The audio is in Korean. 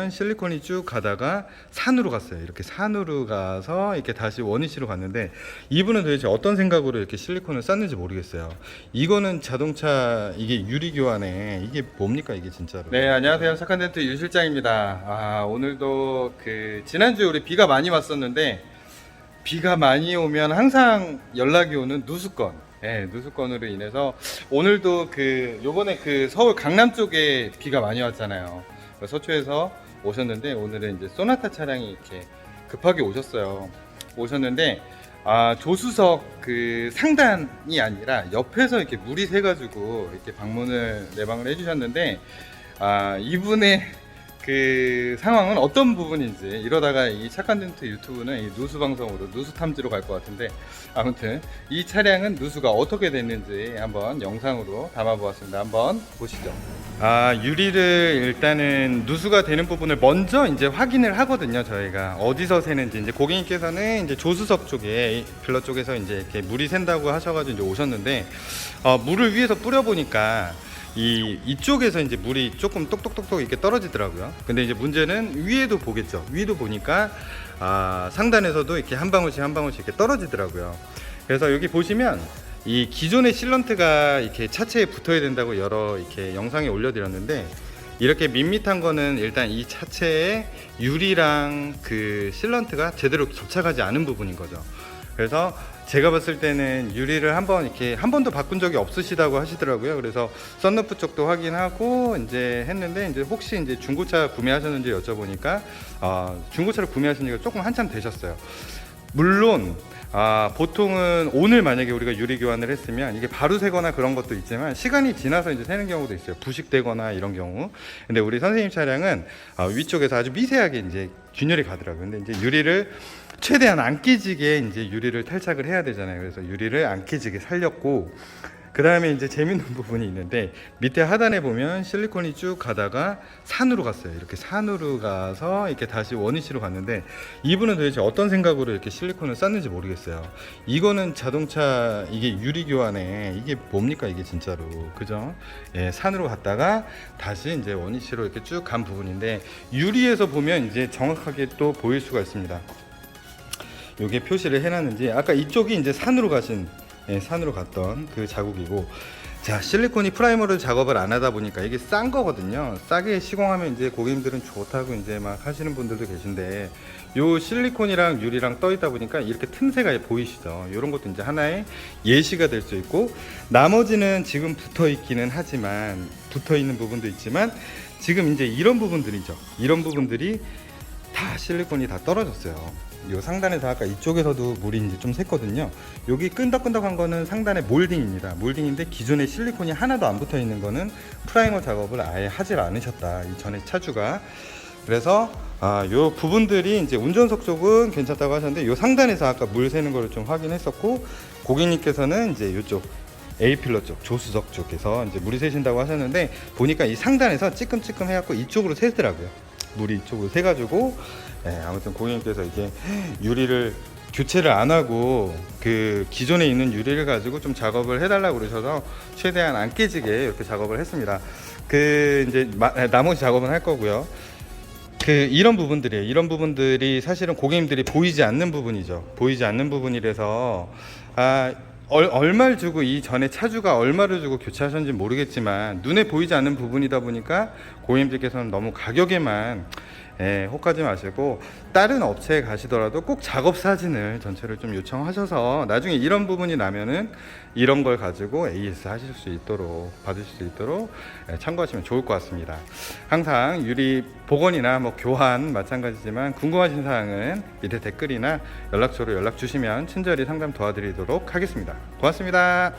실리콘이 쭉 가다가 산으로 갔어요. 이렇게 산으로 가서 이렇게 다시 원위치로 갔는데, 이분은 도대체 어떤 생각으로 이렇게 실리콘을 쌌는지 모르겠어요. 이거는 자동차 이게 유리 교환에 이게 뭡니까 이게 진짜로? 네, 안녕하세요. 착한 덴트 유 실장입니다. 오늘도 지난주에 우리 비가 많이 왔었는데, 비가 많이 오면 항상 연락이 오는 누수건. 네, 누수건으로 인해서 오늘도 요번에 서울 강남 쪽에 비가 많이 왔잖아요. 서초에서 오셨는데, 오늘은 이제 소나타 차량이 이렇게 급하게 오셨는데, 조수석 상단이 아니라 옆에서 이렇게 물이 새가지고 이렇게 내방을 해주셨는데, 이분의 상황은 어떤 부분인지, 이러다가 이 착한 덴트 유튜브는 이 누수 방송으로 누수 탐지로 갈 것 같은데, 아무튼 이 차량은 누수가 어떻게 됐는지 한번 영상으로 담아 보았습니다. 한번 보시죠. 유리를 일단은 누수가 되는 부분을 먼저 이제 확인을 하거든요. 저희가 어디서 새는지, 이제 고객님께서는 이제 조수석 쪽에 필러 쪽에서 이제 이렇게 물이 샌다고 하셔가지고 이제 오셨는데, 물을 위에서 뿌려 보니까 이쪽에서 이제 물이 조금 똑똑똑똑 이렇게 떨어지더라고요. 근데 이제 문제는 위에도 보겠죠. 위도 보니까 상단에서도 이렇게 한 방울씩 한 방울씩 이렇게 떨어지더라고요. 그래서 여기 보시면 이 기존의 실런트가 이렇게 차체에 붙어야 된다고 여러 이렇게 영상에 올려드렸는데, 이렇게 밋밋한 거는 일단 이 차체에 유리랑 실런트가 제대로 접착하지 않은 부분인 거죠. 그래서 제가 봤을 때는 유리를 한 번도 바꾼 적이 없으시다고 하시더라고요. 그래서 썬루프 쪽도 확인하고 이제 했는데, 이제 혹시 이제 중고차 구매하셨는지 여쭤보니까 중고차를 구매하신 지가 조금 한참 되셨어요. 물론 보통은 오늘 만약에 우리가 유리 교환을 했으면 이게 바로 새거나 그런 것도 있지만, 시간이 지나서 이제 새는 경우도 있어요. 부식되거나 이런 경우. 근데 우리 선생님 차량은 위쪽에서 아주 미세하게 이제 균열이 가더라고요. 근데 이제 유리를 최대한 안 깨지게 이제 유리를 탈착을 해야 되잖아요. 그래서 유리를 안 깨지게 살렸고, 그 다음에 이제 재밌는 부분이 있는데, 밑에 하단에 보면 실리콘이 쭉 가다가 산으로 갔어요. 이렇게 산으로 가서 이렇게 다시 원위치로 갔는데, 이분은 도대체 어떤 생각으로 이렇게 실리콘을 쌌는지 모르겠어요. 이거는 자동차 이게 유리 교환에 이게 뭡니까 이게 진짜로, 그죠? 예, 산으로 갔다가 다시 이제 원위치로 이렇게 쭉 간 부분인데, 유리에서 보면 이제 정확하게 또 보일 수가 있습니다. 요게 표시를 해놨는지, 아까 이쪽이 이제 산으로 갔던 자국이고, 자, 실리콘이 프라이머를 작업을 안 하다 보니까 이게 싼 거거든요. 싸게 시공하면 이제 고객님들은 좋다고 이제 막 하시는 분들도 계신데, 요 실리콘이랑 유리랑 떠 있다 보니까 이렇게 틈새가 보이시죠? 이런 것도 이제 하나의 예시가 될 수 있고, 나머지는 지금 붙어 있기는 하지만, 붙어 있는 부분도 있지만, 지금 이제 이런 부분들이죠. 이런 부분들이 다 실리콘이 다 떨어졌어요. 요 상단에서 아까 이쪽에서도 물이 이제 좀 샜거든요. 여기 끈덕끈덕한 거는 상단의 몰딩입니다. 몰딩인데, 기존에 실리콘이 하나도 안 붙어 있는 거는 프라이머 작업을 아예 하질 않으셨다, 이 전에 차주가. 그래서 요 부분들이 이제 운전석 쪽은 괜찮다고 하셨는데, 요 상단에서 아까 물 새는 거를 좀 확인했었고, 고객님께서는 이제 요쪽 A필러 쪽, 조수석 쪽에서 이제 물이 새신다고 하셨는데, 보니까 이 상단에서 찌끔찌끔 해갖고 이쪽으로 새더라고요. 물이 이쪽으로 새가지고, 아무튼 고객님께서 이제 유리를 교체를 안 하고 기존에 있는 유리를 가지고 좀 작업을 해달라고 그러셔서 최대한 안 깨지게 이렇게 작업을 했습니다. 이제 나머지 작업은 할 거고요. 이런 부분들이에요. 이런 부분들이 사실은 고객님들이 보이지 않는 부분이죠. 보이지 않는 부분이라서 얼마를 주고, 이 전에 차주가 얼마를 주고 교체하셨는지 모르겠지만, 눈에 보이지 않는 부분이다 보니까 고객님들께서는 너무 가격에만 혹하지 마시고, 다른 업체에 가시더라도 꼭 작업 사진을 전체를 좀 요청하셔서, 나중에 이런 부분이 나면은 이런 걸 가지고 AS 하실 수 있도록, 받으실 수 있도록 참고하시면 좋을 것 같습니다. 항상 유리 복원이나 교환 마찬가지지만, 궁금하신 사항은 밑에 댓글이나 연락처로 연락 주시면 친절히 상담 도와드리도록 하겠습니다. 고맙습니다.